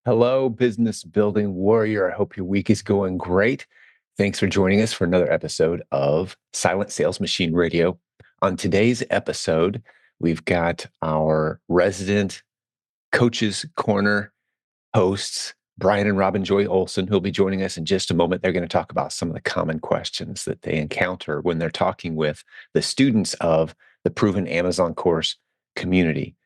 Hello, business building warrior. I hope your week is going great. Thanks for joining us for another episode of Silent Sales Machine Radio. On today's episode, we've got our resident Coaches Corner hosts, Brian and Robin Joy Olson, who'll be joining us in just a moment. They're going to talk about some of the common questions that they encounter when they're talking with the students of the Proven Amazon Course community.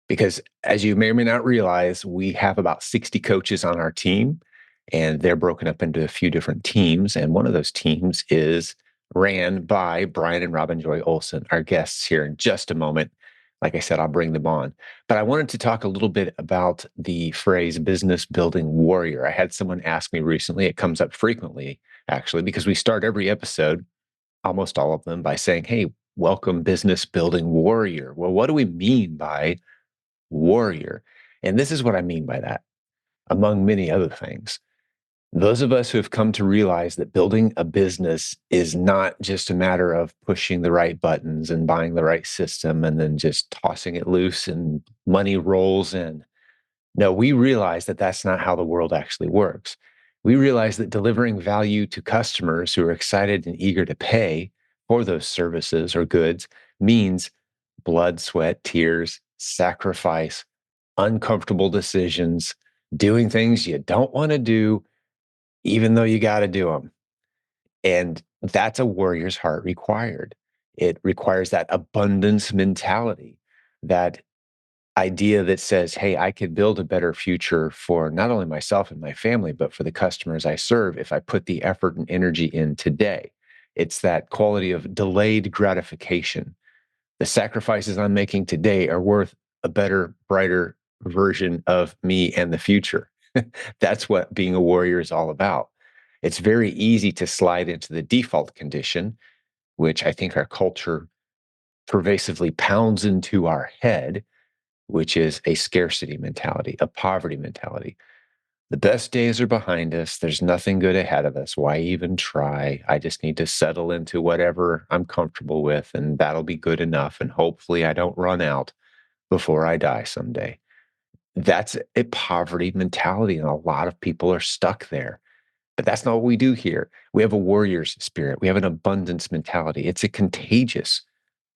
Because as you may or may not realize, we have about 60 coaches on our team, and they're broken up into a few different teams. And one of those teams is ran by Brian and Robin Joy Olson, our guests here in just a moment. Like I said, I'll bring them on. But I wanted to talk a little bit about the phrase business building warrior. I had someone ask me recently, it comes up frequently, actually, because we start every episode, almost all of them, by saying, hey, welcome business building warrior. Well, what do we mean by warrior? And this is what I mean by that, among many other things. Those of us who have come to realize that building a business is not just a matter of pushing the right buttons and buying the right system and then just tossing it loose and money rolls in. No, we realize that that's not how the world actually works. We realize that delivering value to customers who are excited and eager to pay for those services or goods means blood, sweat, tears, sacrifice, uncomfortable decisions, doing things you don't want to do, even though you got to do them. And that's a warrior's heart required. It requires that abundance mentality, that idea that says, hey, I can build a better future for not only myself and my family, but for the customers I serve if I put the effort and energy in today. It's that quality of delayed gratification. The sacrifices I'm making today are worth a better, brighter version of me and the future. That's what being a warrior is all about. It's very easy to slide into the default condition, which I think our culture pervasively pounds into our head, which is a scarcity mentality, a poverty mentality. The best days are behind us. There's nothing good ahead of us. Why even try? I just need to settle into whatever I'm comfortable with, and that'll be good enough. And hopefully, I don't run out before I die someday. That's a poverty mentality, and a lot of people are stuck there. But that's not what we do here. We have a warrior's spirit, we have an abundance mentality. It's a contagious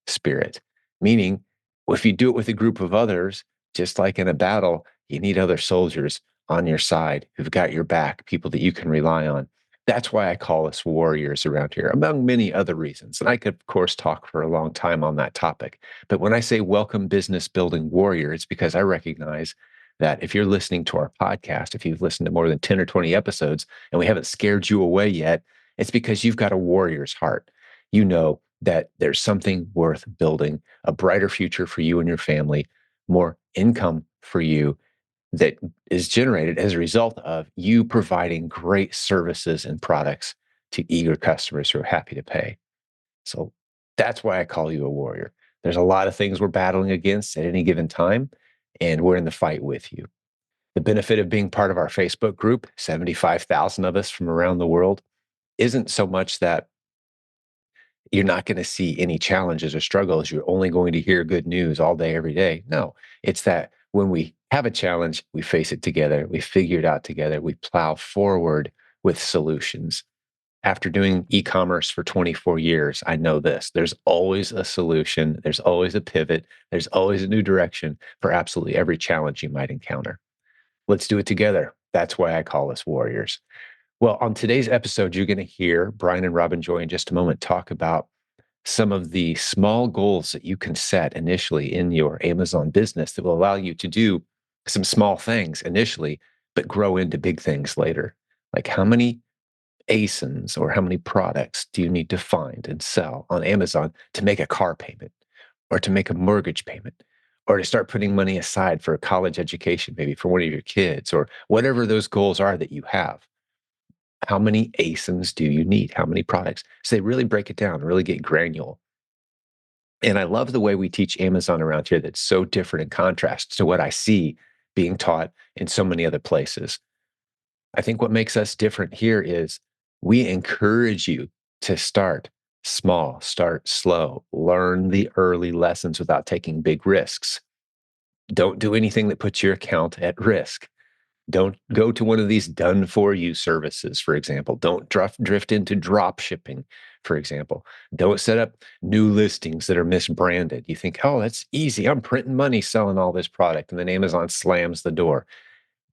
spirit, meaning if you do it with a group of others, just like in a battle, you need other soldiers on your side who've got your back, people that you can rely on. That's why I call us warriors around here, among many other reasons. And I could, of course, talk for a long time on that topic. But when I say welcome business building warrior, it's because I recognize that if you're listening to our podcast, if you've listened to more than 10 or 20 episodes and we haven't scared you away yet, it's because you've got a warrior's heart. You know that there's something worth building, a brighter future for you and your family, more income for you that is generated as a result of you providing great services and products to eager customers who are happy to pay. So that's why I call you a warrior. There's a lot of things we're battling against at any given time, and we're in the fight with you. The benefit of being part of our Facebook group, 75,000 of us from around the world, isn't so much that you're not going to see any challenges or struggles. You're only going to hear good news all day, every day. No, it's that when we have a challenge, we face it together. We figure it out together. We plow forward with solutions. After doing e-commerce for 24 years, I know this. There's always a solution. There's always a pivot. There's always a new direction for absolutely every challenge you might encounter. Let's do it together. That's why I call us warriors. Well, on today's episode, you're going to hear Brian and Robin Joy in just a moment talk about some of the small goals that you can set initially in your Amazon business that will allow you to do some small things initially, but grow into big things later. Like how many ASINs or how many products do you need to find and sell on Amazon to make a car payment or to make a mortgage payment or to start putting money aside for a college education, maybe for one of your kids or whatever those goals are that you have? How many ASINs do you need? How many products? So they really break it down, really get granular. And I love the way we teach Amazon around here that's so different in contrast to what I see being taught in so many other places. I think what makes us different here is we encourage you to start small, start slow, learn the early lessons without taking big risks. Don't do anything that puts your account at risk. Don't go to one of these done-for-you services, for example. Don't drift into drop shipping, for example. Don't set up new listings that are misbranded. You think, oh, that's easy. I'm printing money selling all this product. And then Amazon slams the door.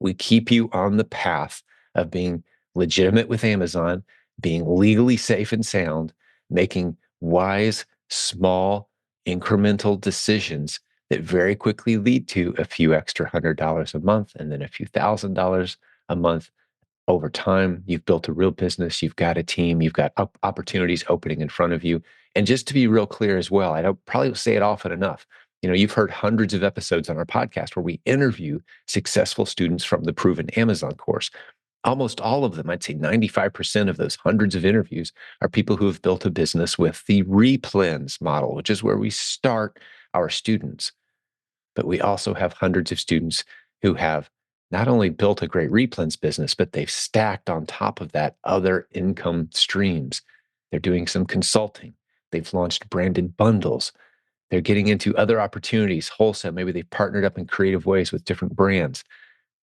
We keep you on the path of being legitimate with Amazon, being legally safe and sound, making wise, small, incremental decisions that very quickly lead to a few extra $100 a month and then a few $1,000s a month. Over time, you've built a real business, you've got a team, you've got opportunities opening in front of you. And just to be real clear as well, I don't probably say it often enough. You've heard hundreds of episodes on our podcast where we interview successful students from the Proven Amazon course. Almost all of them, I'd say 95% of those hundreds of interviews, are people who have built a business with the replens model, which is where we start our students. But we also have hundreds of students who have not only built a great replens business, but they've stacked on top of that other income streams. They're doing some consulting. They've launched branded bundles. They're getting into other opportunities, wholesale. Maybe they've partnered up in creative ways with different brands.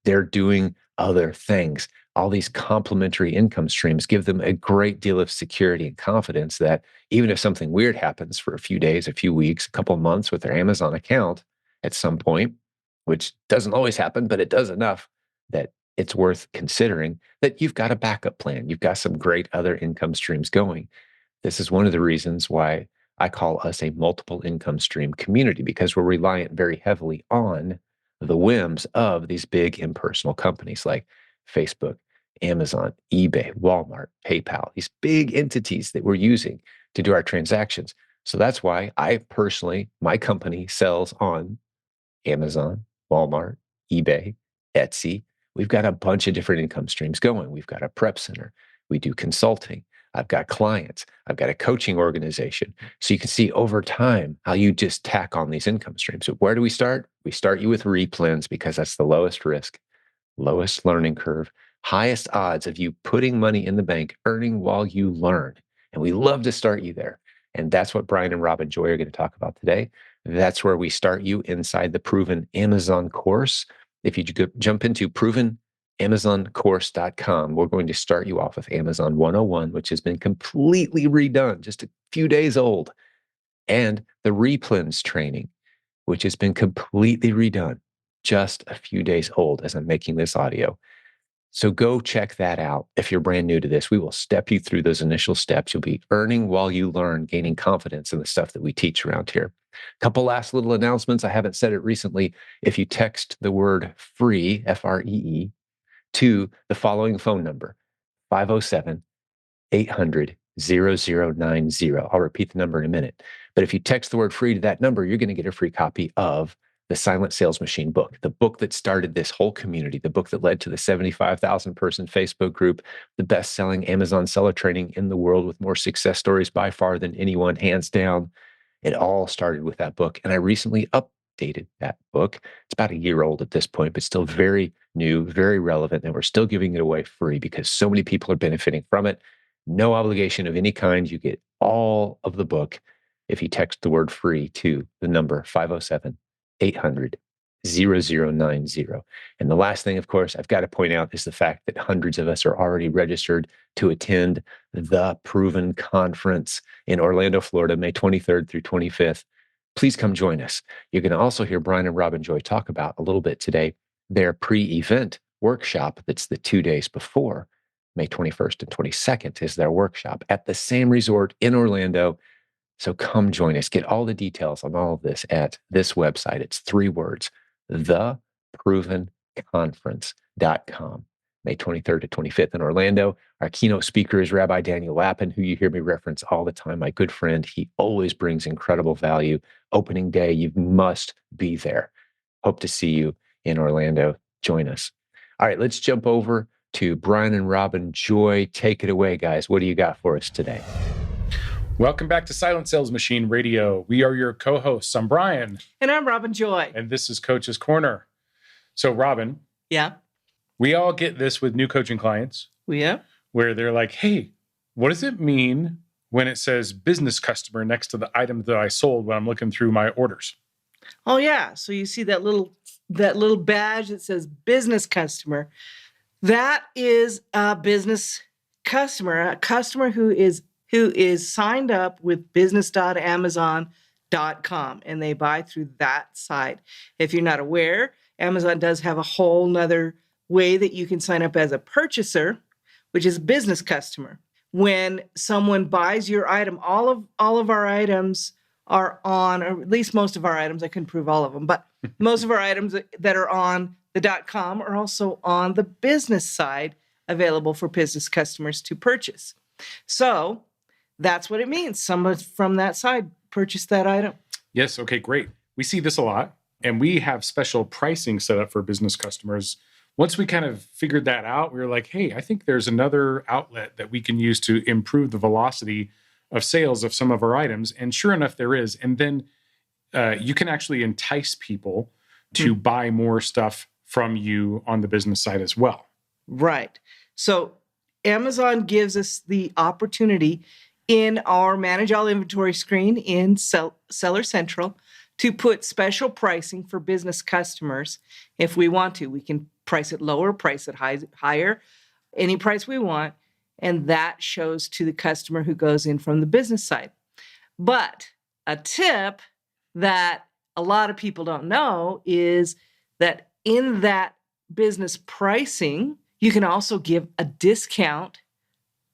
They're doing other things. All these complementary income streams give them a great deal of security and confidence that even if something weird happens for a few days, a few weeks, a couple of months with their Amazon account at some point, which doesn't always happen, but it does enough that it's worth considering, that you've got a backup plan. You've got some great other income streams going. This is one of the reasons why I call us a multiple income stream community, because we're reliant very heavily on the whims of these big impersonal companies like Facebook, Amazon, eBay, Walmart, PayPal, these big entities that we're using to do our transactions. So that's why my company sells on Amazon, Walmart, eBay, Etsy. We've got a bunch of different income streams going. We've got a prep center. We do consulting. I've got clients. I've got a coaching organization. So you can see over time how you just tack on these income streams. So where do we start? We start you with replens because that's the lowest risk, lowest learning curve, highest odds of you putting money in the bank, earning while you learn. And we love to start you there. And that's what Brian and Robin Joy are going to talk about today. That's where we start you inside the Proven Amazon course. If you jump into provenamazoncourse.com, we're going to start you off with Amazon 101, which has been completely redone, just a few days old, and the replens training, which has been completely redone, just a few days old as I'm making this audio. So go check that out. If you're brand new to this, we will step you through those initial steps. You'll be earning while you learn, gaining confidence in the stuff that we teach around here. A couple last little announcements. I haven't said it recently. If you text the word free, F-R-E-E, to the following phone number, 507 800 0090. I'll repeat the number in a minute. But if you text the word free to that number, you're going to get a free copy of the Silent Sales Machine book, the book that started this whole community, the book that led to the 75,000 person Facebook group, the best-selling Amazon seller training in the world with more success stories by far than anyone, hands down. It all started with that book. And I recently updated that book. It's about a year old at this point, but still very new, very relevant. And we're still giving it away free because so many people are benefiting from it. No obligation of any kind. You get all of the book if you text the word free to the number 507 800 0090. And the last thing, of course, I've got to point out is the fact that hundreds of us are already registered to attend the Proven Conference in Orlando, Florida, May 23rd through 25th. Please come join us. You're going to also hear Brian and Robin Joy talk about a little bit today their pre-event workshop that's the 2 days before. May 21st and 22nd is their workshop at the same resort in Orlando. So come join us. Get all the details on all of this at this website. It's 3 words, theprovenconference.com. May 23rd to 25th in Orlando. Our keynote speaker is Rabbi Daniel Lappin, who you hear me reference all the time, my good friend. He always brings incredible value. Opening day, you must be there. Hope to see you in Orlando. Join us. All right, let's jump over to Brian and Robin Joy. Take it away, guys. What do you got for us today? Welcome back to Silent Sales Machine Radio. We are your co-hosts. I'm Brian. And I'm Robin Joy. And this is Coach's Corner. So, Robin. Yeah. We all get this with new coaching clients. Yeah. Where they're like, hey, what does it mean when it says business customer next to the item that I sold when I'm looking through my orders? Oh, yeah. So you see that little that little badge that says business customer, that is a business customer, a customer who is signed up with business.amazon.com, and they buy through that site. If you're not aware, Amazon does have a whole nother way that you can sign up as a purchaser, which is business customer. When someone buys your item, all of our items are on, or at least most of our items, I couldn't prove all of them, but most of our items that are on the .com are also on the business side, available for business customers to purchase. So that's what it means. Someone from that side purchased that item. Yes. Okay, great. We see this a lot, and we have special pricing set up for business customers. Once we kind of figured that out, we were like, hey, I think there's another outlet that we can use to improve the velocity of sales of some of our items. And sure enough, there is. And then you can actually entice people to buy more stuff from you on the business side as well. Right. So Amazon gives us the opportunity in our Manage All Inventory screen in Seller Central to put special pricing for business customers. If we want to, we can price it lower, price it higher, any price we want. And that shows to the customer who goes in from the business side. But a tip that a lot of people don't know is that in that business pricing, you can also give a discount,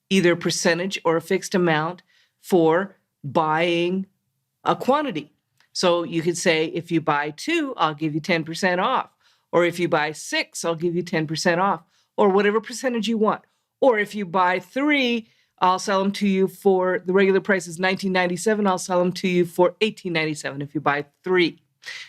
either a percentage or a fixed amount, for buying a quantity. So you could say, if you buy 2, I'll give you 10% off. Or if you buy 6, I'll give you 10% off. Or whatever percentage you want. Or if you buy 3, I'll sell them to you for, the regular price is $19.97. I'll sell them to you for $18.97 if you buy 3.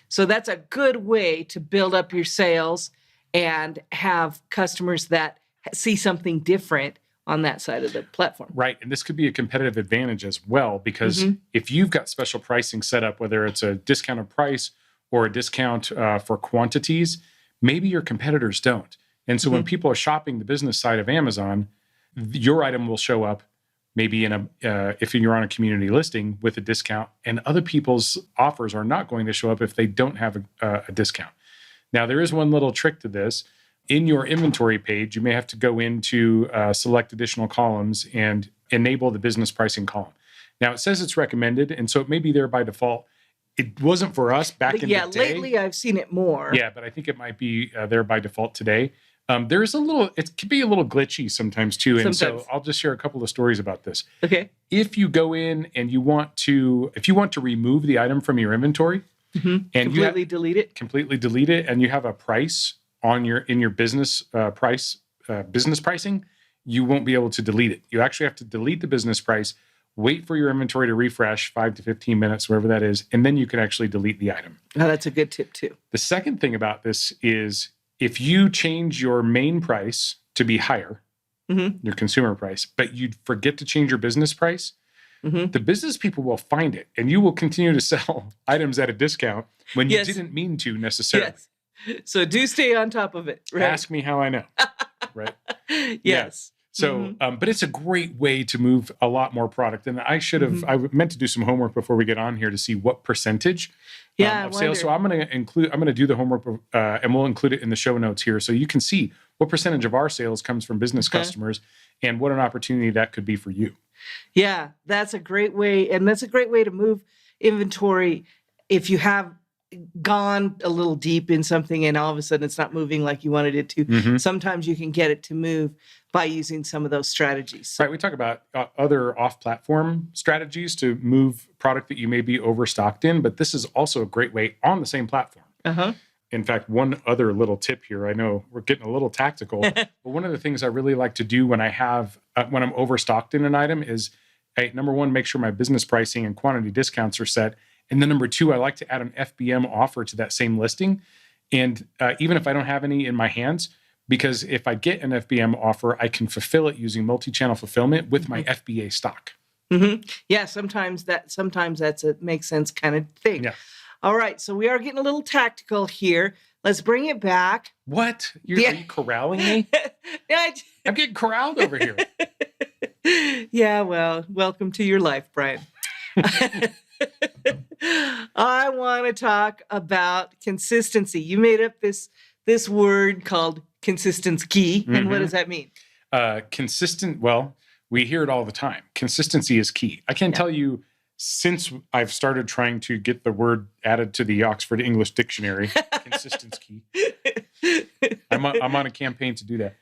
So that's a good way to build up your sales and have customers that see something different on that side of the platform. Right. And this could be a competitive advantage as well, because if you've got special pricing set up, whether it's a discounted price or a discount for quantities, maybe your competitors don't. And so when people are shopping the business side of Amazon, your item will show up maybe in if you're on a community listing with a discount, and other people's offers are not going to show up if they don't have a discount. Now, there is one little trick to this. In your inventory page, you may have to go into select additional columns and enable the business pricing column. Now, it says it's recommended, and so it may be there by default. It wasn't for us back in the day. Yeah, lately I've seen it more. Yeah, but I think it might be there by default today. There's it can be a little glitchy sometimes too. And so I'll just share a couple of stories about this. Okay. If you go in and if you want to remove the item from your inventory and completely delete it, and you have a price in your business business pricing, you won't be able to delete it. You actually have to delete the business price, wait for your inventory to refresh 5 to 15 minutes, wherever that is, and then you can actually delete the item. Oh, that's a good tip too. The second thing about this is if you change your main price to be higher, your consumer price, but you forget to change your business price, the business people will find it, and you will continue to sell items at a discount when you didn't mean to necessarily. Yes. So do stay on top of it. Right? Ask me how I know. Right? Yes. So, but it's a great way to move a lot more product. And I should have, I meant to do some homework before we get on here to see what percentage of sales. So I'm going to do the homework and we'll include it in the show notes here. So you can see what percentage of our sales comes from business customers and what an opportunity that could be for you. Yeah, that's a great way. And that's a great way to move inventory. If you have gone a little deep in something and all of a sudden it's not moving like you wanted it to, sometimes you can get it to move by using some of those strategies. Right. We talk about other off-platform strategies to move product that you may be overstocked in, but this is also a great way on the same platform. In fact, one other little tip here, I know we're getting a little tactical, but one of the things I really like to do when I'm overstocked in an item is, number one, make sure my business pricing and quantity discounts are set. And then number two, I like to add an FBM offer to that same listing. And even if I don't have any in my hands, because if I get an FBM offer, I can fulfill it using multi-channel fulfillment with my FBA stock. Yeah, sometimes that's a make sense kind of thing. Yeah. All right, so we are getting a little tactical here. Let's bring it back. What? Are you corralling me? I'm getting corralled over here. Yeah, well, welcome to your life, Brian. I want to talk about consistency. You made up this word called consistency. And what does that mean? Consistent. Well, we hear it all the time. Consistency is key. I can tell you, since I've started trying to get the word added to the Oxford English Dictionary, consistency key. I'm on a campaign to do that.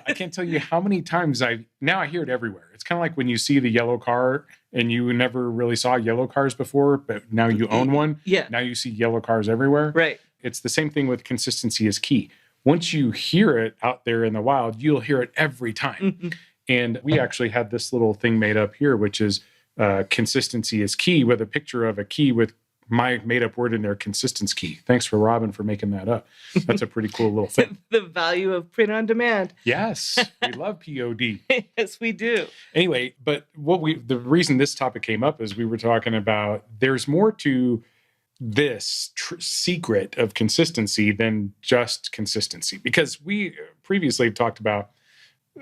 I can't tell you how many times I hear it everywhere. It's kind of like when you see the yellow car and you never really saw yellow cars before, but now you own one. Yeah. Now you see yellow cars everywhere. Right. It's the same thing with consistency is key. Once you hear it out there in the wild, you'll hear it every time. Mm-hmm. And we actually had this little thing made up here, which is consistency is key, with a picture of a key with my made-up word in there, consistency key. Thanks for Robin for making that up. That's a pretty cool little thing. The value of print on demand. Yes, we love POD. Yes, we do. Anyway, but the reason this topic came up is we were talking about there's more to this secret of consistency than just consistency, because we previously talked about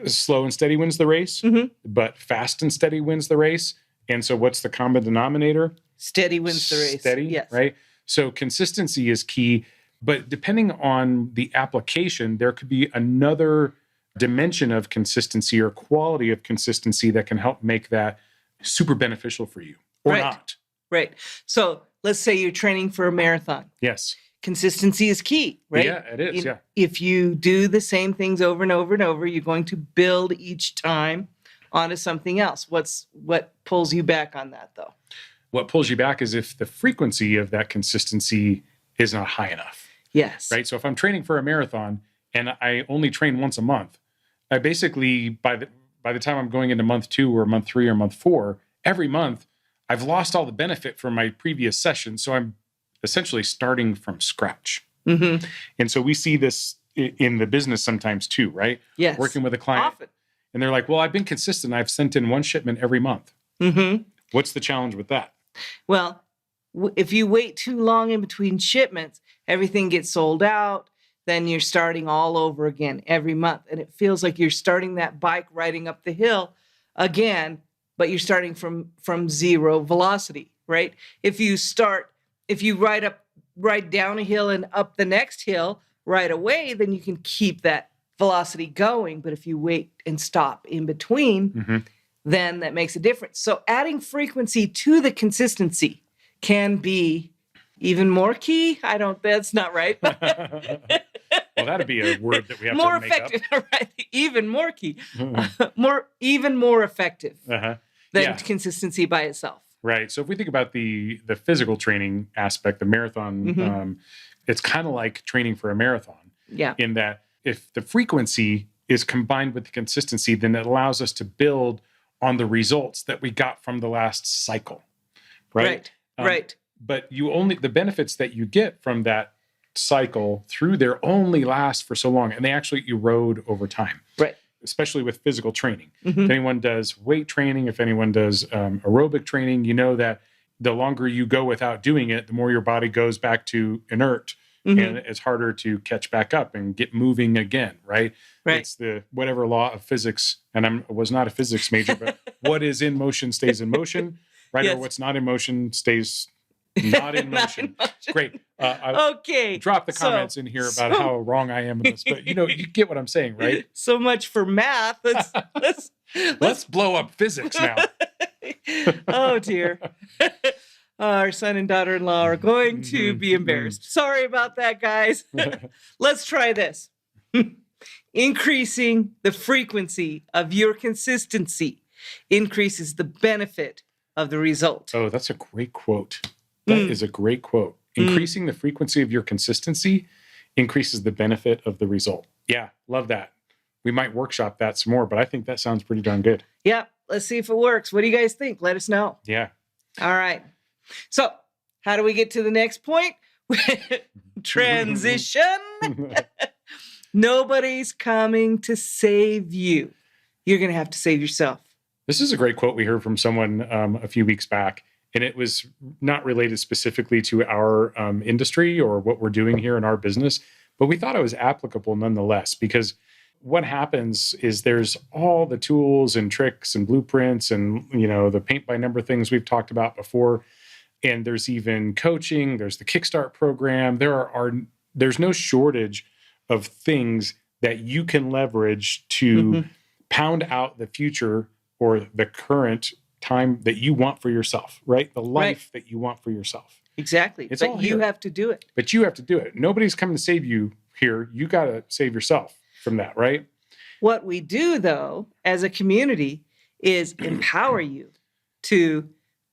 slow and steady wins the race, but fast and steady wins the race. And so what's the common denominator? Steady wins the race. Steady, yes. Right? So consistency is key, but depending on the application, there could be another dimension of consistency or quality of consistency that can help make that super beneficial for you or not. Right. So let's say you're training for a marathon. Yes. Consistency is key, right? Yeah, it is. Yeah. If you do the same things over and over and over, you're going to build each time onto something else. What pulls you back on that, though? What pulls you back is if the frequency of that consistency is not high enough. Yes. Right. So if I'm training for a marathon and I only train once a month, I basically by the time I'm going into month 2 or month 3 or month 4, every month I've lost all the benefit from my previous session. So I'm essentially starting from scratch. Mm-hmm. And so we see this in the business sometimes too, right? Yes. Working with a client. Often. And they're like, well, I've been consistent. I've sent in one shipment every month. Mm-hmm. What's the challenge with that? Well, if you wait too long in between shipments, everything gets sold out. Then you're starting all over again every month. And it feels like you're starting that bike riding up the hill again, but you're starting from zero velocity, right? If you ride down a hill and up the next hill right away, then you can keep that velocity going. But if you wait and stop in between, then that makes a difference. So adding frequency to the consistency can be even more key. That's not right. Well, that'd be a word that we have more to make effective, up. Right? Even more key. Even more effective than consistency by itself. Right. So if we think about the physical training aspect, the marathon, it's kind of like training for a marathon. Yeah. In that if the frequency is combined with the consistency, then it allows us to build on the results that we got from the last cycle. Right. Right. But the benefits that you get from that cycle through there only last for so long, and they actually erode over time. Right. Especially with physical training. If anyone does weight training, if anyone does aerobic training, you know that the longer you go without doing it, the more your body goes back to inert, and it's harder to catch back up and get moving again, right? It's the whatever law of physics, and I was not a physics major, but what is in motion stays in motion, right? Yes. Or what's not in motion stays not in motion. Great. Okay. Drop the comments in here about how wrong I am in this, but you get what I'm saying, right? So much for math. Let's blow up physics now. Oh dear. Our son and daughter-in-law are going to be embarrassed. Sorry about that, guys. Let's try this. Increasing the frequency of your consistency increases the benefit of the result. Oh, that's a great quote. That is a great quote. Increasing the frequency of your consistency increases the benefit of the result. Yeah, love that. We might workshop that some more, but I think that sounds pretty darn good. Yeah, let's see if it works. What do you guys think? Let us know. Yeah. All right. So, how do we get to the next point? Transition. Nobody's coming to save you. You're going to have to save yourself. This is a great quote we heard from someone a few weeks back, and it was not related specifically to our industry or what we're doing here in our business, but we thought it was applicable nonetheless, because what happens is there's all the tools and tricks and blueprints and, the paint by number things we've talked about before. and there's even coaching. There's the Kickstart program. There's no shortage of things that you can leverage to pound out the future or the current time that you want for yourself, right? The life that you want for yourself. Exactly. It's but all you here. have to do it. But you have to do it. Nobody's coming to save you here. You got to save yourself from that, right? What we do, though, as a community is empower you to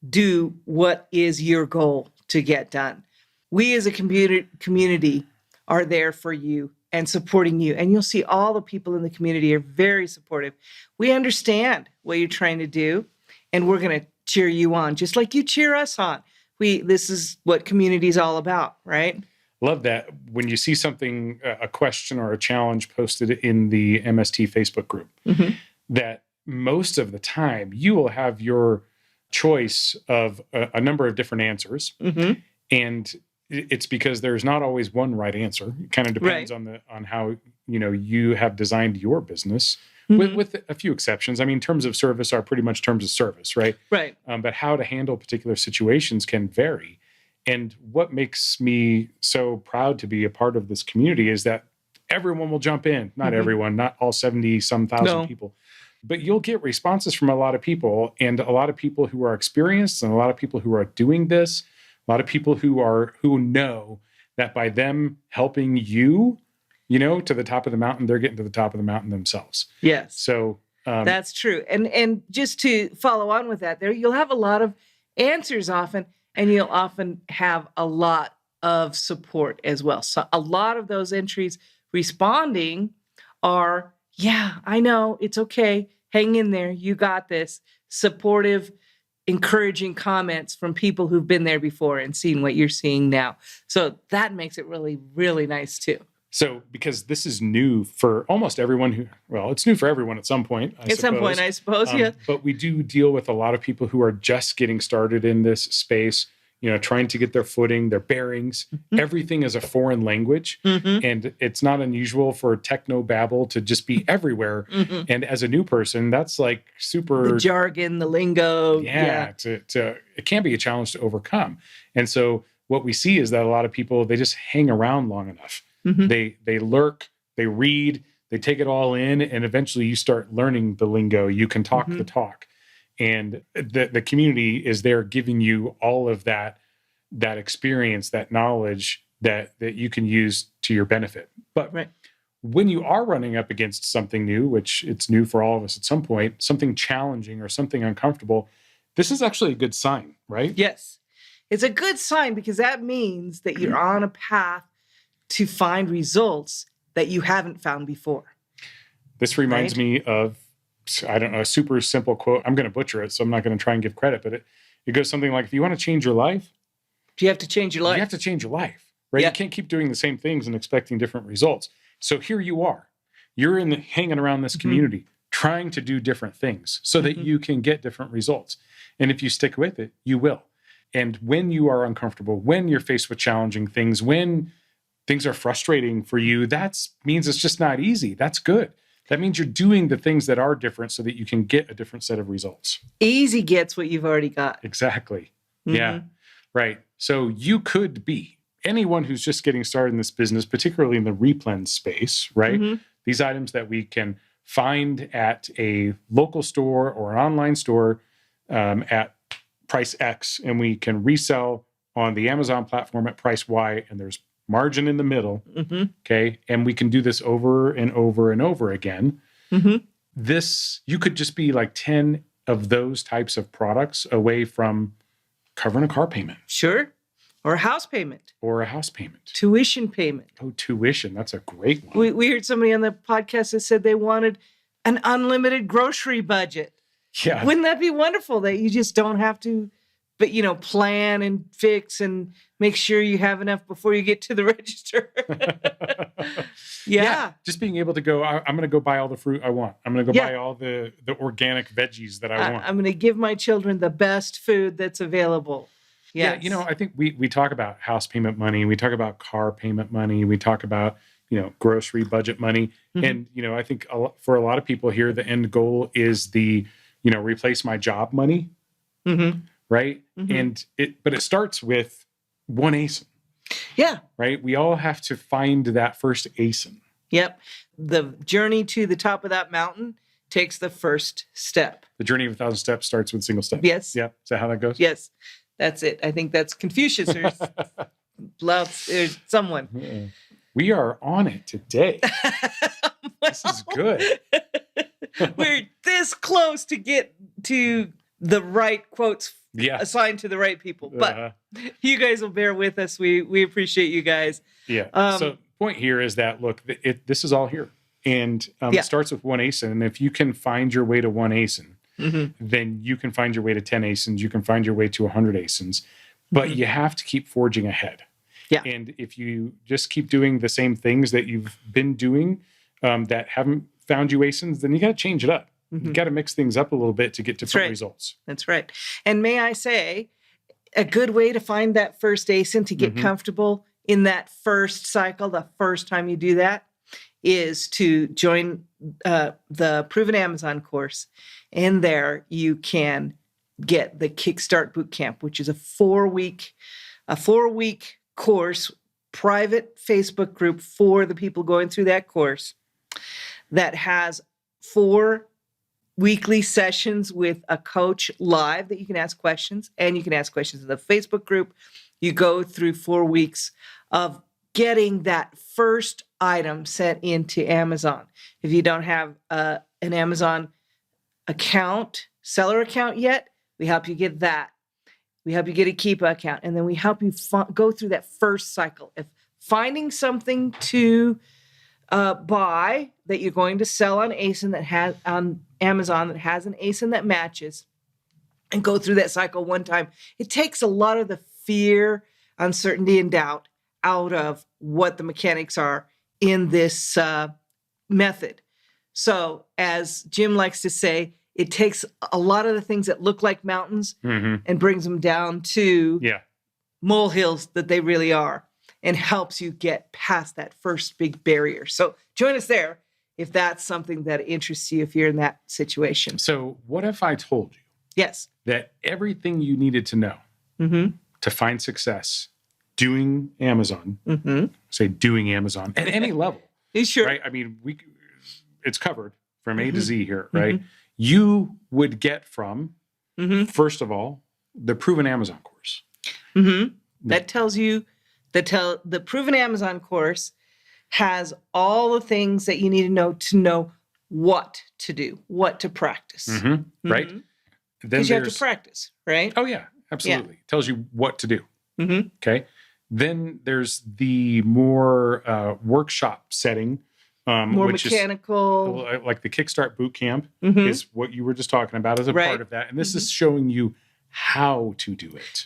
do what is your goal to get done. We as a community are there for you and supporting you. And you'll see all the people in the community are very supportive. We understand what you're trying to do, and we're going to cheer you on, just like you cheer us on. This is what community is all about, right? Love that. When you see something, a question or a challenge posted in the MST Facebook group, that most of the time you will have your choice of a number of different answers. And it's because there's not always one right answer. It kind of depends on how, you have designed your business, with a few exceptions. I mean, terms of service are pretty much terms of service, right? Right. But how to handle particular situations can vary. And what makes me so proud to be a part of this community is that everyone will jump in. Not everyone, not all 70-some thousand people. But you'll get responses from a lot of people, and a lot of people who are experienced, and a lot of people who are doing this, a lot of people who know that by them helping you, to the top of the mountain, they're getting to the top of the mountain themselves. Yes. So that's true. And just to follow on with that, you'll have a lot of answers often, and you'll often have a lot of support as well. So a lot of those entries responding are, yeah, I know, it's okay. Hang in there. You got this. Supportive, encouraging comments from people who've been there before and seen what you're seeing now. So that makes it really, really nice too. So, because this is new for almost everyone it's new for everyone at some point, I suppose. Yeah. But we do deal with a lot of people who are just getting started in this space, trying to get their footing, their bearings. Everything is a foreign language. And it's not unusual for techno babble to just be everywhere. And as a new person, that's like super... The jargon, the lingo. Yeah. It can be a challenge to overcome. And so what we see is that a lot of people, they just hang around long enough. They lurk, they read, they take it all in, and eventually you start learning the lingo. You can talk the talk. And the community is there giving you all of that experience, that knowledge that you can use to your benefit. But when you are running up against something new, which it's new for all of us at some point, something challenging or something uncomfortable, this is actually a good sign, right? Yes. It's a good sign because that means that you're on a path to find results that you haven't found before. This reminds me of, I don't know, a super simple quote. I'm going to butcher it, so I'm not going to try and give credit, but it goes something like, if you want to change your life, you have to change your life. You have to change your life, right? Yeah. You can't keep doing the same things and expecting different results. So here you are. You're hanging around this community, trying to do different things so that you can get different results. And if you stick with it, you will. And when you are uncomfortable, when you're faced with challenging things, when things are frustrating for you, that means it's just not easy. That's good. That means you're doing the things that are different so that you can get a different set of results. Easy gets what you've already got. Exactly. Yeah. Right. So you could be anyone who's just getting started in this business, particularly in the replen space, right? These items that we can find at a local store or an online store at price X, and we can resell on the Amazon platform at price Y, and there's margin in the middle. Okay. And we can do this over and over and over again. This, you could just be like 10 of those types of products away from covering a car payment. Sure. Or a house payment. Tuition payment. Oh, tuition. That's a great one. We heard somebody on the podcast that said they wanted an unlimited grocery budget. Yeah. Wouldn't that be wonderful that you just don't have to, plan and fix and make sure you have enough before you get to the register? Yeah. Just being able to go, I'm going to go buy all the fruit I want. I'm going to go buy all the organic veggies that I want. I'm going to give my children the best food that's available. Yes. Yeah. I think we talk about house payment money. We talk about car payment money. We talk about, grocery budget money. And, I think for a lot of people here, the end goal is the, replace my job money. right? But it starts with one ASIN. Yeah. Right? We all have to find that first ASIN. Yep. The journey to the top of that mountain takes the first step. The journey of 1,000 steps starts with a single step. Yes. Yeah. Is that how that goes? Yes. That's it. I think that's Confucius or there's someone. We are on it today. This is good. We're this close to get to the right quotes assigned to the right people. But you guys will bear with us. We appreciate you guys. Yeah. So point here is that, look, this is all here. And it starts with one ASIN. And if you can find your way to one ASIN, then you can find your way to 10 ASINs. You can find your way to 100 ASINs. But you have to keep forging ahead. Yeah. And if you just keep doing the same things that you've been doing that haven't found you ASINs, then you got to change it up. You got to mix things up a little bit to get different results. That's right. And may I say, a good way to find that first ASIN, to get comfortable in that first cycle, the first time you do that, is to join the Proven Amazon course. And there you can get the Kickstart Bootcamp, which is a 4-week course, private Facebook group for the people going through that course, that has 4 weekly sessions with a coach live that you can ask questions, and you can ask questions in the Facebook group. You go through 4 weeks of getting that first item sent into Amazon. If you don't have an Amazon seller account yet, we help you get that. We help you get a Keepa account, and then we help you go through that first cycle of finding something to buy that you're going to sell on Amazon that has an ASIN that matches, and go through that cycle one time. It takes a lot of the fear, uncertainty, and doubt out of what the mechanics are in this method. So, as Jim likes to say, it takes a lot of the things that look like mountains and brings them down to molehills that they really are, and helps you get past that first big barrier. So join us there if that's something that interests you, if you're in that situation. So what if I told you that everything you needed to know to find success doing Amazon, say doing Amazon at any level, sure, right? I mean, it's covered from A to Z here, right? You would get from, first of all, the Proven Amazon course. That tells you, the Proven Amazon course has all the things that you need to know what to do, what to practice. Right? Because you have to practice, right? Oh, yeah, absolutely. It tells you what to do. Okay. Then there's the more workshop setting. More which mechanical. Is, like the Kickstart Bootcamp is what you were just talking about as a part of that. And this is showing you how to do it.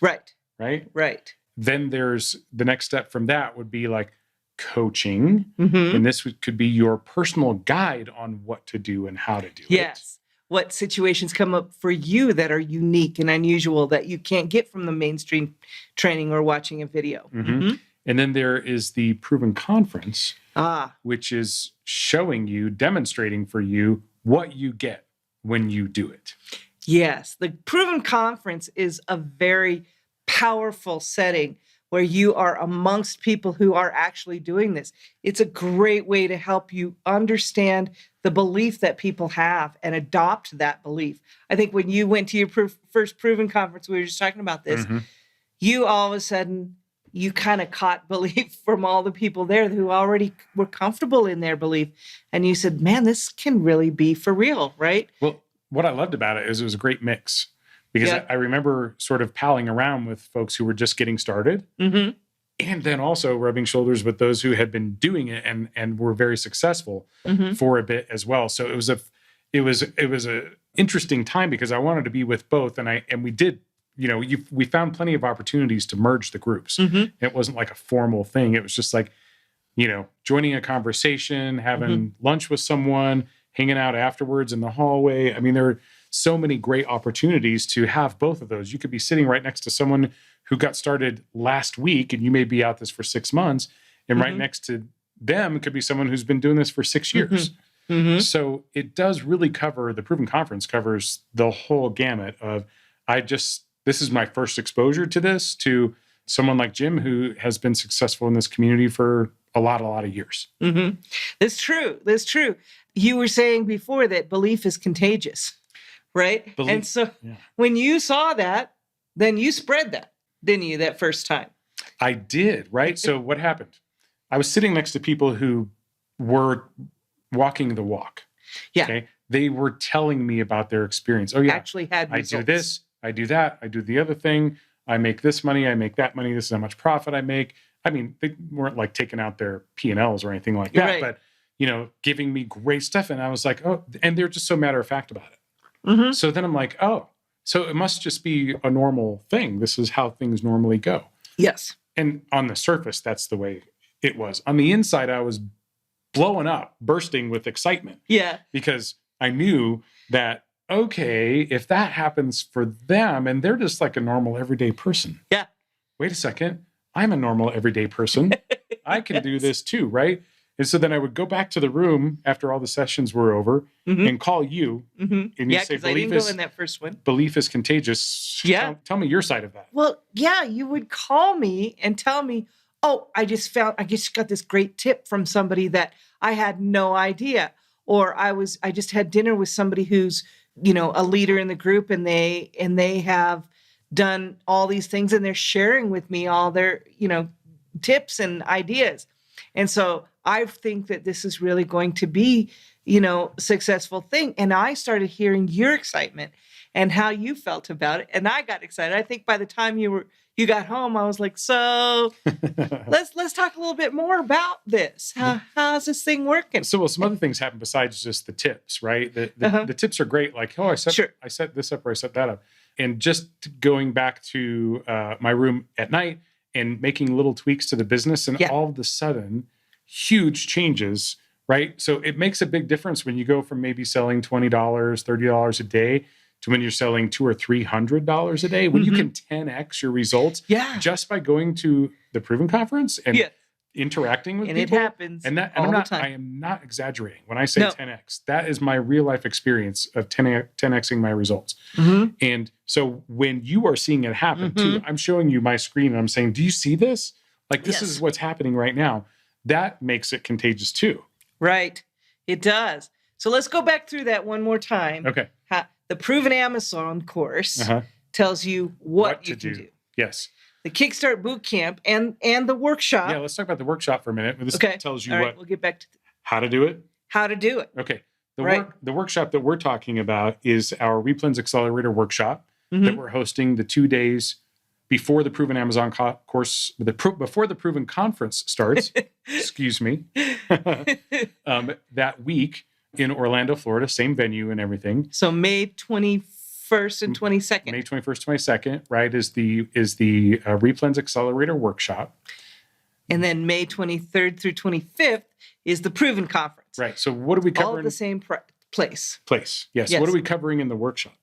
Right? Then there's the next step from that would be like coaching. And this could be your personal guide on what to do and how to do it. Yes. What situations come up for you that are unique and unusual that you can't get from the mainstream training or watching a video. And then there is the Proven Conference, which is showing you, demonstrating for you what you get when you do it. Yes. The Proven Conference is a very powerful setting where you are amongst people who are actually doing this. It's a great way to help you understand the belief that people have and adopt that belief. I think when you went to your first Proven Conference, we were just talking about this, you all of a sudden, you kind of caught belief from all the people there who already were comfortable in their belief. And you said, man, this can really be for real, right? Well, what I loved about it is it was a great mix. Because I remember sort of palling around with folks who were just getting started, and then also rubbing shoulders with those who had been doing it and were very successful for a bit as well. So it was a interesting time because I wanted to be with both, and we did. We found plenty of opportunities to merge the groups. It wasn't like a formal thing. It was just like, joining a conversation, having lunch with someone, hanging out afterwards in the hallway. I mean, there are so many great opportunities to have both of those. You could be sitting right next to someone who got started last week, and you may be out this for 6 months, and right next to them could be someone who's been doing this for 6 years. So it does really cover, the Proven Conference covers the whole gamut of, I just this is my first exposure to this, to someone like Jim who has been successful in this community for a lot of years. Mm-hmm. That's true. That's true. You were saying before that belief is contagious, right? And so when you saw that, then you spread that, didn't you, that first time? I did, right? So what happened? I was sitting next to people who were walking the walk. Yeah. Okay? They were telling me about their experience. Oh, yeah. Actually had results. I do this, I do that, I do the other thing. I make this money, I make that money. This is how much profit I make. I mean, they weren't like taking out their P&Ls or anything like that, but, giving me great stuff. And I was like, oh, and they're just so matter of fact about it. Mm-hmm. So then I'm like, oh, so it must just be a normal thing. This is how things normally go. Yes. And on the surface, that's the way it was. On the inside, I was blowing up, bursting with excitement. Yeah. Because I knew that, okay, if that happens for them and they're just like a normal everyday person. Yeah. Wait a second. I'm a normal everyday person. I can do this too, right? And so then I would go back to the room after all the sessions were over and call you. Mm-hmm. And you say, because I didn't go in that first one. Belief is contagious. Yeah. Tell me your side of that. Well, yeah, you would call me and tell me, oh, I just got this great tip from somebody that I had no idea. Or I just had dinner with somebody who's, a leader in the group, and they have done all these things, and they're sharing with me all their, tips and ideas. And so I think that this is really going to be, successful thing. And I started hearing your excitement and how you felt about it. And I got excited. I think by the time you got home, I was like, so let's talk a little bit more about this. How's this thing working? So, some other things happen besides just the tips, right? The tips are great. Like, oh, I set this up or I set that up. And just going back to my room at night and making little tweaks to the business, and all of a sudden, huge changes, right? So it makes a big difference when you go from maybe selling $20, $30 a day to when you're selling $200 or $300 a day, when you can 10x your results just by going to the Proven Conference and interacting with people. And it happens all the time. I am not exaggerating when I say 10x. That is my real life experience of 10xing my results. Mm-hmm. And so when you are seeing it happen too, I'm showing you my screen and I'm saying, do you see this? Like, this is what's happening right now. That makes it contagious too. Right. It does. So let's go back through that one more time. Okay. The Proven Amazon course tells you what you can do. Yes. The Kickstart Bootcamp and the workshop. Yeah, let's talk about the workshop for a minute. This tells you we'll get back to how to do it. How to do it. Okay. The workshop that we're talking about is our Replens Accelerator workshop that we're hosting the 2 days before the Proven Amazon course, before the Proven Conference starts. Excuse me. That week in Orlando, Florida, same venue and everything. So May 21st and 22nd. May 21st, 22nd, right, is the Replens Accelerator workshop. And then May 23rd through 25th is the Proven Conference. Right. So what are we covering? All at the same place. Yes. What are we covering in the workshop?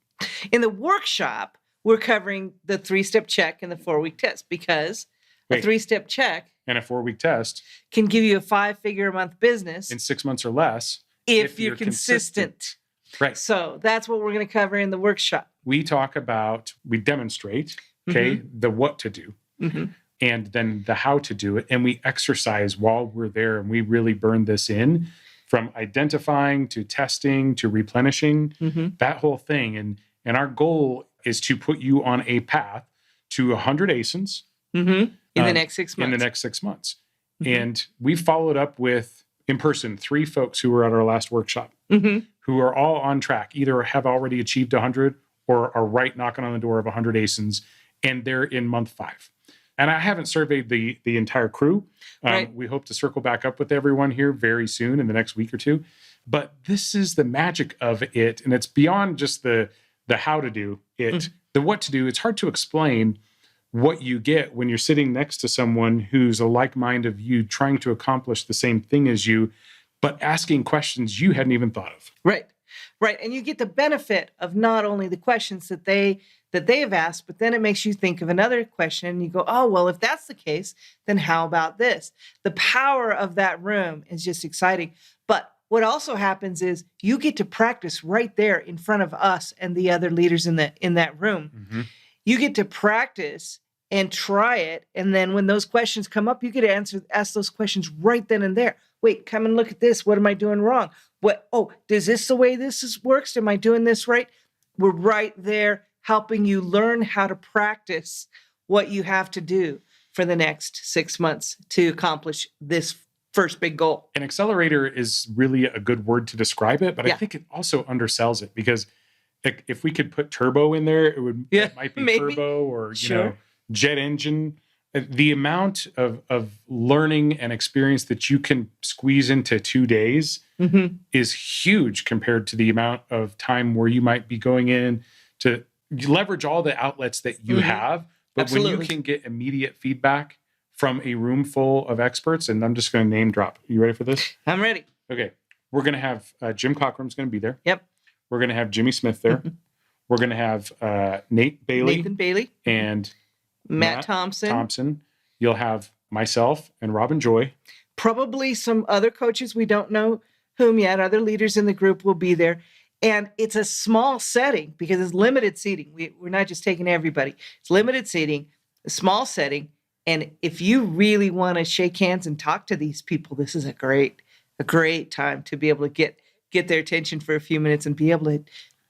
In the workshop, we're covering the 3-step check and the 4-week test, because a 3-step check and a 4-week test can give you a 5-figure a month business in 6 months or less if you're consistent. Right. So that's what we're going to cover in the workshop. We demonstrate, the what to do, and then the how to do it. And we exercise while we're there, and we really burn this in from identifying to testing to replenishing, that whole thing. And our goal is to put you on a path to 100 ASINs in the next 6 months. And we followed up with, in person, 3 folks who were at our last workshop who are all on track, either have already achieved 100 or are right knocking on the door of 100 ASINs, and they're in month 5. And I haven't surveyed the entire crew. We hope to circle back up with everyone here very soon in the next week or two. But this is the magic of it. And it's beyond just the how to do it, the what to do. It's hard to explain what you get when you're sitting next to someone who's a like mind of you, trying to accomplish the same thing as you, but asking questions you hadn't even thought of. Right. And you get the benefit of not only the questions that they have asked, but then it makes you think of another question and you go, oh, well, if that's the case, then how about this? The power of that room is just exciting. But what also happens is you get to practice right there in front of us and the other leaders in that room. You get to practice and try it. And then when those questions come up, you get to ask those questions right then and there. Wait, come and look at this. What am I doing wrong? Does this the way works? Am I doing this right? We're right there helping you learn how to practice what you have to do for the next 6 months to accomplish this first big goal. An accelerator is really a good word to describe it, but I think it also undersells it, because if we could put turbo in there, it might be maybe. turbo or jet engine. The amount of learning and experience that you can squeeze into 2 days is huge compared to the amount of time where you might be going in to leverage all the outlets that you have. But Absolutely. when you can get immediate feedback from a room full of experts, and I'm just going to name drop. You ready for this? I'm ready. Okay. We're going to have Jim Cochran's going to be there. Yep. We're going to have Jimmy Smith there. We're going to have Nathan Bailey and Matt Thompson. You'll have myself and Robin Joy. Probably some other coaches. We don't know whom yet. Other leaders in the group will be there. And it's a small setting because it's limited seating. We're not just taking everybody. It's limited seating, a small setting. And if you really want to shake hands and talk to these people, this is a great time to be able to get their attention for a few minutes and be able to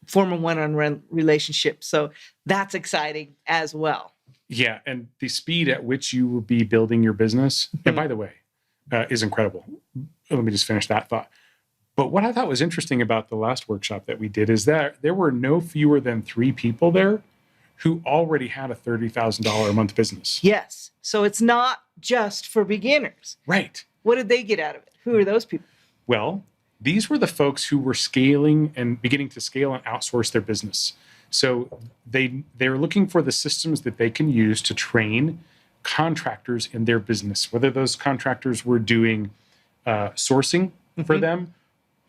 form a one-on-one relationship. So that's exciting as well. Yeah, and the speed at which you will be building your business, and by the way, is incredible. Let me just finish that thought. But what I thought was interesting about the last workshop that we did is that there were no fewer than 3 people there who already had a $30,000 a month business. Yes. So it's not just for beginners. Right. What did they get out of it? Who are those people? Well, these were the folks who were scaling and beginning to scale and outsource their business. So they're looking for the systems that they can use to train contractors in their business, whether those contractors were doing sourcing for them.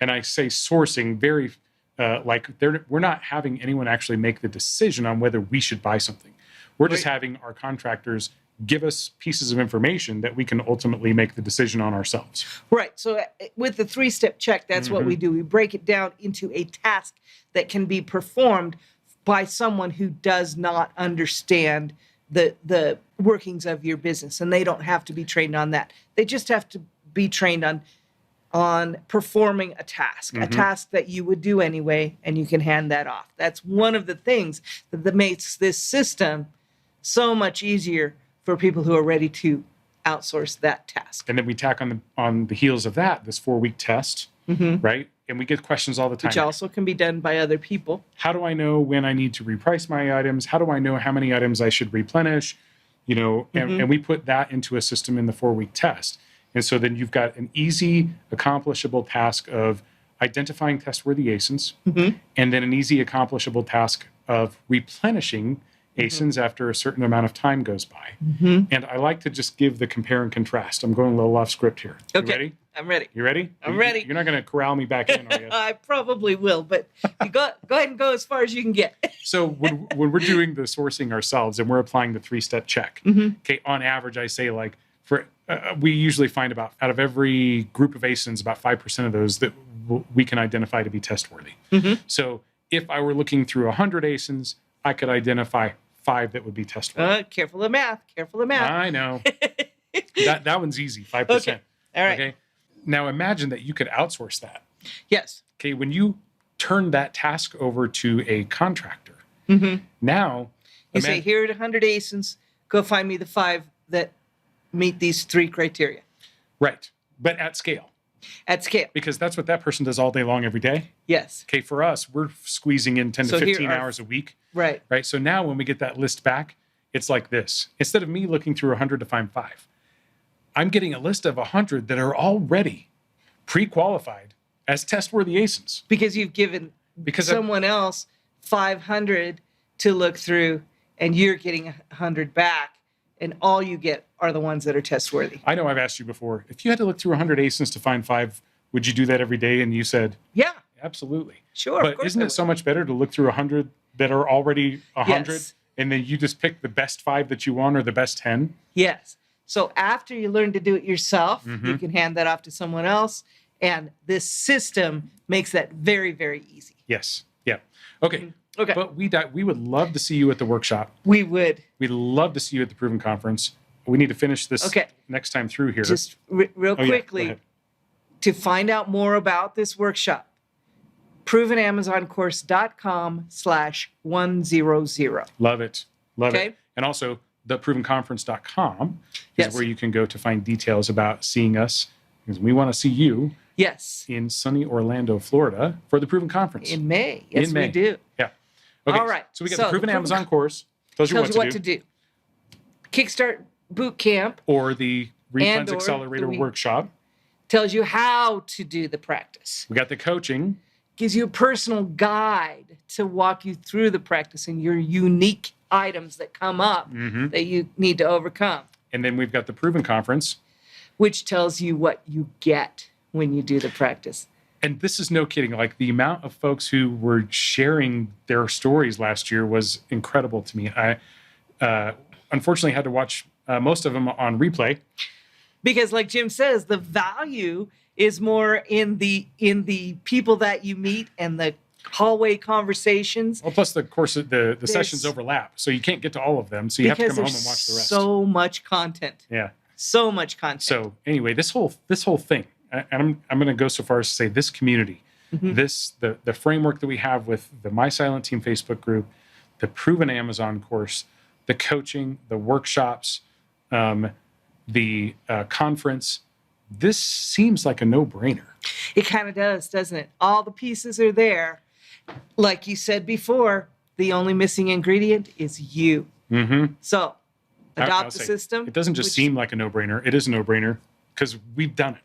And I say sourcing very we're not having anyone actually make the decision on whether we should buy something. We're just having our contractors give us pieces of information that we can ultimately make the decision on ourselves. Right. So with the 3-step check, that's what we do. We break it down into a task that can be performed by someone who does not understand the workings of your business. And they don't have to be trained on that. They just have to be trained on performing a task that you would do anyway, and you can hand that off. That's one of the things that makes this system so much easier for people who are ready to outsource that task. And then we tack on the heels of that, this 4-week test, right? And we get questions all the time. Which also can be done by other people. How do I know when I need to reprice my items? How do I know how many items I should replenish? And we put that into a system in the 4-week test. And so then you've got an easy, accomplishable task of identifying test-worthy ASINs, and then an easy, accomplishable task of replenishing ASINs after a certain amount of time goes by. And I like to just give the compare and contrast. I'm going a little off script here. Okay. You ready? I'm ready. You ready? I'm ready. You're not going to corral me back in, are you? I probably will, but you go ahead and go as far as you can get. So when we're doing the sourcing ourselves and we're applying the 3-step check, okay, on average, I say we usually find about, out of every group of ASINs, about 5% of those that we can identify to be test-worthy. So if I were looking through 100 ASINs, I could identify 5 that would be test-worthy. Careful of math. I know. that one's easy, 5%. Okay. All right. Okay. Now imagine that you could outsource that. Yes. Okay. When you turn that task over to a contractor, now you say, here are 100 ASINs. Go find me the 5 that meet these 3 criteria. Right. But at scale. At scale. Because that's what that person does all day long every day. Yes. Okay. For us, we're squeezing in 10 to 15 hours a week. Right. Right. So now when we get that list back, it's like this. Instead of me looking through 100 to find 5, I'm getting a list of 100 that are already pre-qualified as test-worthy ASINs. Because you've given someone else 500 to look through, and you're getting 100 back, and all you get are the ones that are test-worthy. I know I've asked you before, if you had to look through 100 ASINs to find 5, would you do that every day? And you said, yeah, absolutely. Sure. But isn't it so much better to look through 100 that are already 100, yes, and then you just pick the best 5 that you want or the best 10? Yes. So after you learn to do it yourself, you can hand that off to someone else. And this system makes that very, very easy. Yes. Yeah. Okay. Okay. But we would love to see you at the workshop. We would. We'd love to see you at the Proven Conference. We need to finish this next time through here. Just real quickly, Yeah, to find out more about this workshop, provenamazoncourse.com/100. Love it. Love it. And also theprovenconference.com is where you can go to find details about seeing us, because we want to see you in sunny Orlando, Florida for the Proven Conference. In May. Yes, we do. Yeah. Okay. All right. So we got the Proven Amazon course. Tells you what to do. Kickstart Boot Camp. Or the Replens Accelerator Workshop. Tells you how to do the practice. We got the coaching. Gives you a personal guide to walk you through the practice and your unique items that come up that you need to overcome. And then we've got the Proven Conference, which tells you what you get when you do the practice. And this is no kidding. Like, the amount of folks who were sharing their stories last year was incredible to me. I unfortunately had to watch most of them on replay. Because like Jim says, the value is more in the people that you meet and the hallway conversations. Well, plus the course, the sessions overlap, so you can't get to all of them. So you have to come home and watch the rest. So much content. Yeah. So much content. So anyway, this whole thing, and I'm going to go so far as to say this community, the framework that we have with the My Silent Team Facebook group, the Proven Amazon course, the coaching, the workshops, the conference. This seems like a no-brainer. It kind of does, doesn't it? All the pieces are there. Like you said before, the only missing ingredient is you. So adopt the system. It doesn't just seem like a no-brainer. It is a no-brainer because we've done it.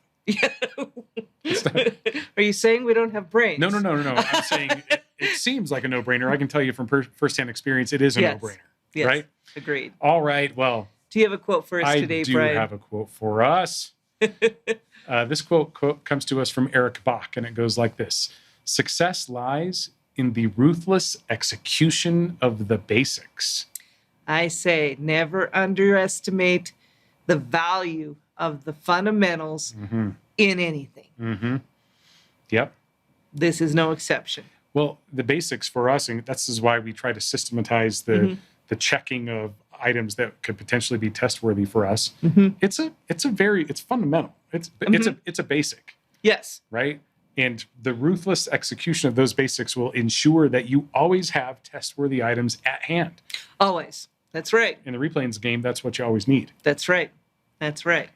Are you saying we don't have brains? No. I'm saying it seems like a no-brainer. I can tell you from firsthand experience, it is a no-brainer. Yes. Right? Agreed. All right. Well, do you have a quote for us today, Brian? I do have a quote for us. This quote comes to us from Eric Bach, and it goes like this: "Success lies in the ruthless execution of the basics." I say never underestimate the value of the fundamentals in anything. Yep. This is no exception. Well, the basics for us, and this is why we try to systematize the checking of items that could potentially be test worthy for us. It's fundamental. It's a basic. Yes. Right. And the ruthless execution of those basics will ensure that you always have test worthy items at hand. Always. That's right. In the replays game, that's what you always need. That's right. That's right.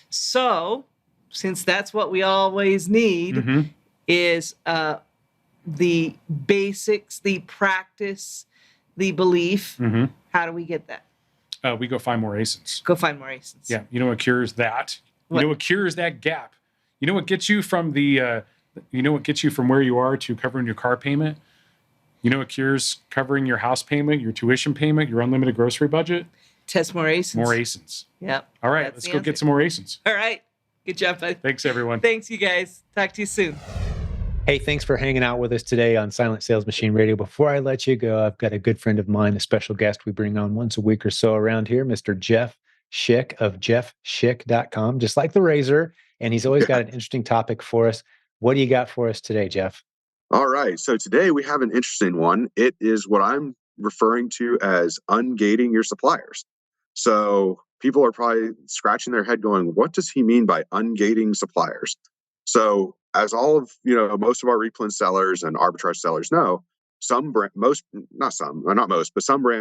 So, since that's what we always need, is the basics, the practice, the belief. How do we get that? We go find more ASINs. Go find more ASINs. Yeah. You know what cures that? You know what cures that gap? You know what gets you from from where you are to covering your car payment? You know what cures covering your house payment, your tuition payment, your unlimited grocery budget? Test more ASINs. More ASINs. Yeah. All right. Let's go get some more ASINs. All right. Good job, bud. Thanks, everyone. Thanks, you guys. Talk to you soon. Hey, thanks for hanging out with us today on Silent Sales Machine Radio. Before I let you go, I've got a good friend of mine, a special guest we bring on once a week or so around here, Mr. Jeff Schick of jeffschick.com, just like the razor. And he's always got an interesting topic for us. What do you got for us today, Jeff? All right. So today we have an interesting one. It is what I'm referring to as ungating your suppliers. So people are probably scratching their head going, what does he mean by ungating suppliers? So as all of, most of our replens sellers and arbitrage sellers know, some brands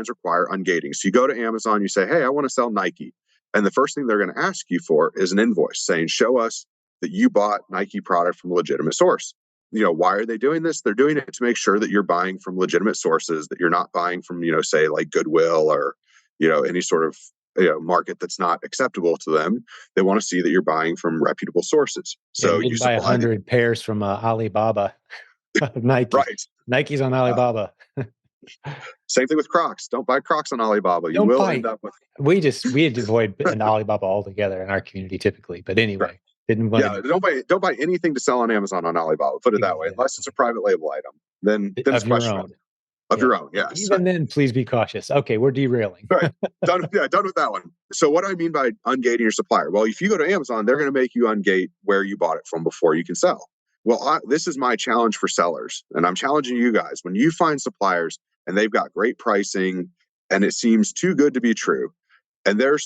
require ungating. So you go to Amazon, you say, hey, I want to sell Nike. And the first thing they're going to ask you for is an invoice saying, show us that you bought Nike product from a legitimate source. Why are they doing this? They're doing it to make sure that you're buying from legitimate sources, that you're not buying from, say like Goodwill or, any sort of market that's not acceptable to them. They want to see that you're buying from reputable sources. So you buy 100 pairs from Alibaba. Nike. Right. Nike's on Alibaba. Same thing with Crocs. Don't buy Crocs on Alibaba. You will end up with. We avoid an Alibaba altogether in our community typically. But anyway, don't buy anything to sell on Amazon on Alibaba. Put it that way, unless it's a private label item. Then it's questionable. Of your own, yes. Even then, please be cautious. Okay, we're derailing. Right. Done with that one. So what do I mean by ungating your supplier? Well, if you go to Amazon, they're going to make you ungate where you bought it from before you can sell. Well, this is my challenge for sellers, and I'm challenging you guys. When you find suppliers and they've got great pricing and it seems too good to be true, and they're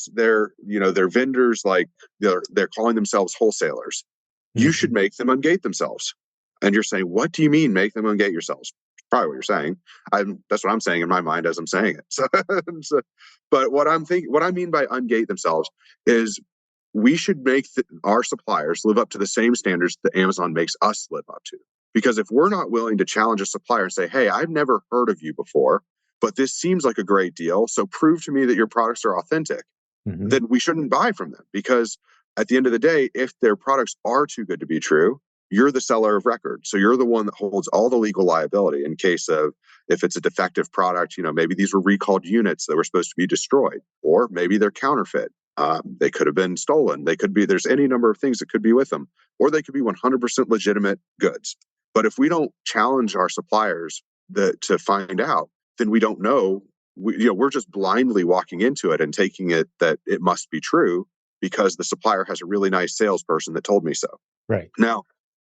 vendors, like they're calling themselves wholesalers, you should make them ungate themselves. And you're saying, what do you mean make them ungate yourselves? Probably what you're saying. That's what I'm saying in my mind as I'm saying it. But what I mean by ungate themselves is we should make our suppliers live up to the same standards that Amazon makes us live up to. Because if we're not willing to challenge a supplier and say, hey, I've never heard of you before, but this seems like a great deal, so prove to me that your products are authentic, then we shouldn't buy from them. Because at the end of the day, if their products are too good to be true, you're the seller of record. So you're the one that holds all the legal liability in case of, if it's a defective product, maybe these were recalled units that were supposed to be destroyed, or maybe they're counterfeit. They could have been stolen. There's any number of things that could be with them, or they could be 100% legitimate goods. But if we don't challenge our suppliers to find out, then we don't know. We're just blindly walking into it and taking it that it must be true because the supplier has a really nice salesperson that told me so. Right. Now,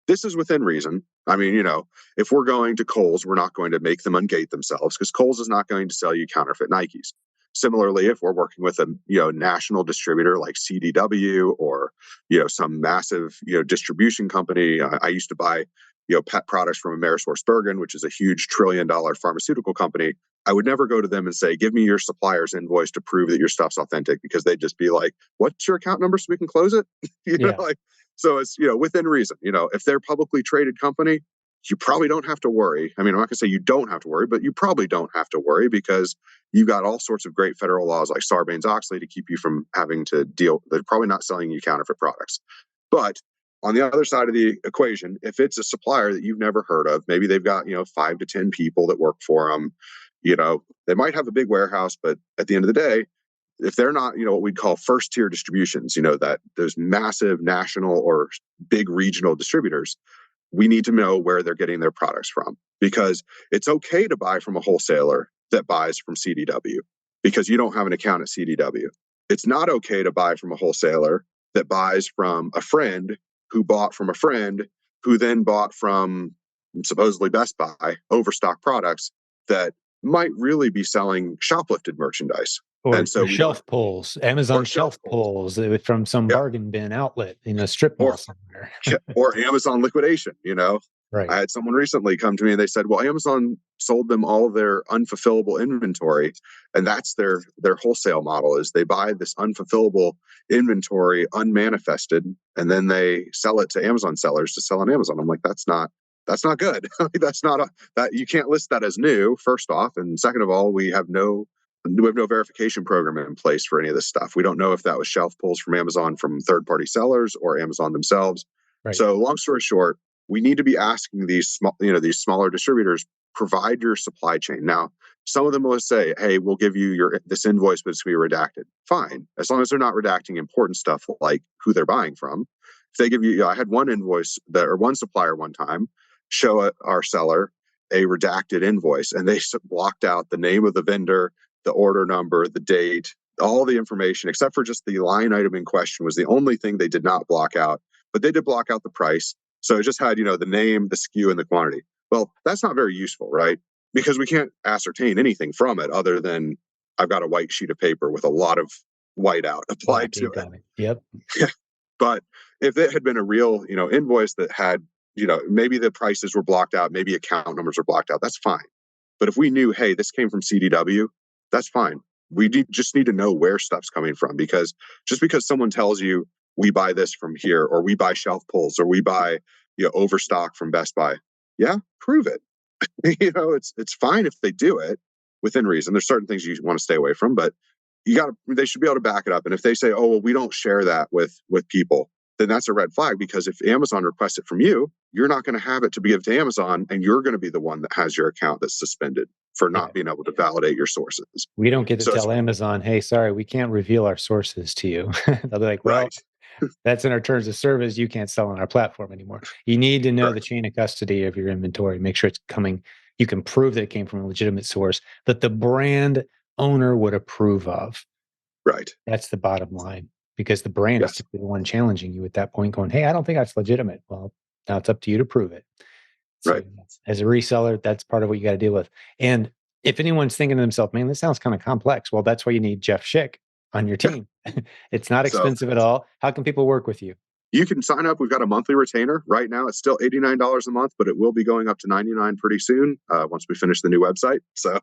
this is within reason. I mean, if we're going to Kohl's, we're not going to make them ungate themselves, because Kohl's is not going to sell you counterfeit Nikes. Similarly, if we're working with a national distributor like CDW, or some massive distribution company, I used to buy pet products from AmerisourceBergen, which is a huge $1 trillion pharmaceutical company. I would never go to them and say, give me your supplier's invoice to prove that your stuff's authentic, because they'd just be like, what's your account number so we can close it? So it's within reason. If they're a publicly traded company, you probably don't have to worry. I mean, I'm not going to say you don't have to worry, but you probably don't have to worry, because you've got all sorts of great federal laws like Sarbanes-Oxley to keep you from having to deal. They're probably not selling you counterfeit products. But on the other side of the equation, if it's a supplier that you've never heard of, maybe they've got 5 to 10 people that work for them. They might have a big warehouse, but at the end of the day, if they're not, what we'd call first tier distributions, that those massive national or big regional distributors, we need to know where they're getting their products from, because it's okay to buy from a wholesaler that buys from CDW because you don't have an account at CDW. It's not okay to buy from a wholesaler that buys from a friend who bought from a friend who then bought from supposedly Best Buy overstock products that might really be selling shoplifted merchandise. Or And so shelf pulls, Amazon shelf pulls from some bargain bin outlet in a strip mall somewhere. Or Amazon liquidation, Right. I had someone recently come to me and they said, well, Amazon sold them all their unfulfillable inventory. And that's their wholesale model, is they buy this unfulfillable inventory unmanifested, and then they sell it to Amazon sellers to sell on Amazon. I'm like, that's not good. That's not that you can't list that as new, first off. And second of all, we have no verification program in place for any of this stuff. We don't know if that was shelf pulls from Amazon from third-party sellers or Amazon themselves. Right. So long story short, we need to be asking these smaller distributors, provide your supply chain. Now, some of them will say, hey, we'll give you this invoice, but it's going to be redacted. Fine, as long as they're not redacting important stuff like who they're buying from. If they give you, I had one supplier one time show our seller a redacted invoice, and they blocked out the name of the vendor, the order number, the date, all the information, except for just the line item in question was the only thing they did not block out. But they did block out the price. So it just had, the name, the SKU, and the quantity. Well, that's not very useful, right? Because we can't ascertain anything from it other than I've got a white sheet of paper with a lot of whiteout applied to it. Yep. Yeah. But if it had been a real, invoice that had, maybe the prices were blocked out, maybe account numbers were blocked out, that's fine. But if we knew, hey, this came from CDW, that's fine. We just need to know where stuff's coming from, because just because someone tells you we buy this from here, or we buy shelf pulls, or we buy overstock from Best Buy, prove it. It's fine if they do it within reason. There's certain things you want to stay away from, but they should be able to back it up. And if they say, oh, well, we don't share that with people, then that's a red flag, because if Amazon requests it from you, you're not going to have it to give to Amazon, and you're going to be the one that has your account that's suspended for not being able to validate your sources. We don't get to tell Amazon, hey, sorry, we can't reveal our sources to you. They'll be like, well, that's in our terms of service. You can't sell on our platform anymore. You need to know the chain of custody of your inventory. Make sure it's coming. You can prove that it came from a legitimate source that the brand owner would approve of. Right. That's the bottom line, because the brand is typically the one challenging you at that point, going, hey, I don't think that's legitimate. Well, Now it's up to you to prove it. So Right. as a reseller, that's part of what you got to deal with. And if anyone's thinking to themselves, man, this sounds kind of complex. Well, that's why you need Jeff Schick on your team. It's not So expensive at all. How can people work with you? you can sign up. We've got a monthly retainer right now. It's still $89 a month, but it will be going up to $99 pretty soon once we finish the new website. So,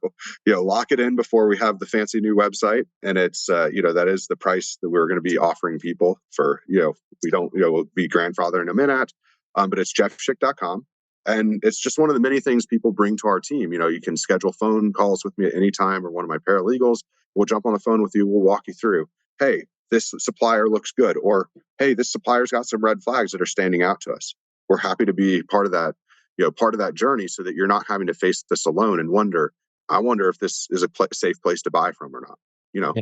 lock it in before we have the fancy new website. And it's, that is the price that we're going to be offering people for, we don't, we'll be grandfathering them in at, but it's jeffschick.com. And it's just one of the many things people bring to our team. You can schedule phone calls with me at any time, or one of my paralegals. We'll jump on the phone with you. We'll walk you through, hey, this supplier looks good, or hey, this supplier's got some red flags that are standing out to us. We're happy to be part of that, journey, so that you're not having to face this alone and I wonder if this is a safe place to buy from or not.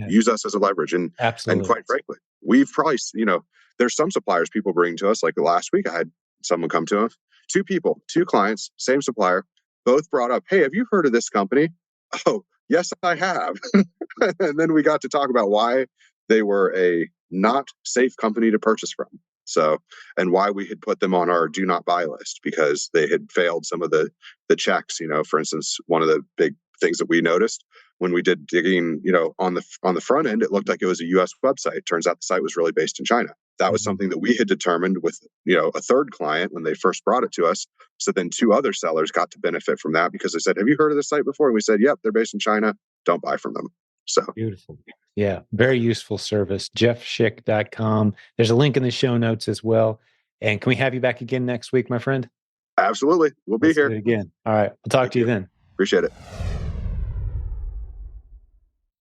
Use us as a leverage. And Absolutely. quite frankly, we've probably, there's some suppliers people bring to us. Like last week, I had someone come to us, two clients, same supplier, both brought up, hey, have you heard of this company? Oh, yes, I have. And then we got to talk about why they were a not safe company to purchase from. So, and why we had put them on our do not buy list, because they had failed some of the checks. For instance, one of the big things that we noticed when we did digging, on the front end, it looked like it was a US website. Turns out the site was really based in China. That was something that we had determined with, a third client when they first brought it to us. So then two other sellers got to benefit from that, because they said, have you heard of this site before? And we said, yep, they're based in China. Don't buy from them. So beautiful. Yeah, very useful service. jeffschick.com. There's a link in the show notes as well. And can we have you back again next week, my friend? Absolutely. We'll be Let's here. do it again. All right. We'll talk to you then. Appreciate it.